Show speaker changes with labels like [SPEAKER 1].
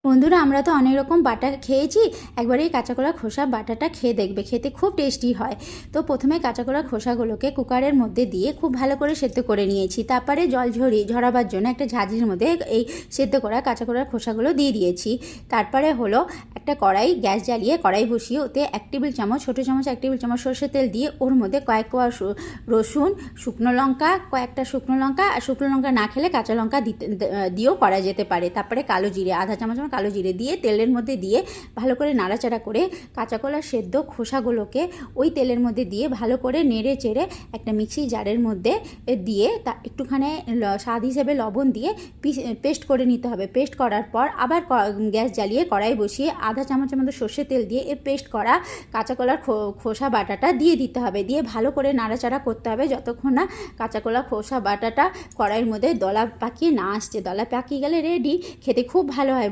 [SPEAKER 1] বন্ধুরা, আমরা তো অনেক রকম বাটা খেয়েছি। একবার এই কাঁচা কলার খোসা বাটাটা খেয়ে দেখবে, খেতে খুব টেস্টি হয়। তো প্রথমে কাঁচা কলার খোসাগুলোকে কুকারের মধ্যে দিয়ে খুব ভালো করে সেদ্ধ করে নিয়েছি। তারপরে জল ঝরাবার জন্য একটা ঝাঁঝরির মধ্যে এই সেদ্ধ করা কাঁচা কলার খোসাগুলো দিয়ে দিয়েছি। তারপরে হলো একটা কড়াই, গ্যাস জ্বালিয়ে কড়াই বসিয়ে ওতে 1 টেবিল চামচ, ছোটো চামচ 1 টেবিল চামচ সর্ষের তেল দিয়ে ওর মধ্যে কয়েক কোয়া রসুন, শুকনো লঙ্কা, কয়েকটা শুকনো লঙ্কা, আর শুকনো লঙ্কা না খেলে কাঁচা লঙ্কা দিয়েও করা যেতে পারে। তারপরে কালো জিরে, আধা চামচ কালো জিরে দিয়ে তেলের মধ্যে দিয়ে ভালো করে নাড়াচাড়া করে কাঁচা কলার সেদ্ধ খোসাগুলোকে ওই তেলের মধ্যে দিয়ে ভালো করে নেড়ে চেড়ে একটা মিক্সি জারের মধ্যে দিয়ে তা একটুখানি স্বাদ হিসেবে লবণ দিয়ে পেস্ট করে নিতে হবে। পেস্ট করার পর আবার গ্যাস জ্বালিয়ে কড়াই বসিয়ে আধা চামচের মতো সর্ষের তেল দিয়ে পেস্ট করা কাঁচা কলার খোসা বাটাটা দিয়ে দিতে হবে। দিয়ে ভালো করে নাড়াচাড়া করতে হবে যতক্ষণ না কাঁচা কলার খোসা বাটাটা কড়াইয়ের মধ্যে দলা পাকিয়ে না আসছে। দলা পাকিয়ে গেলে রেডি, খেতে খুব ভালো হয়।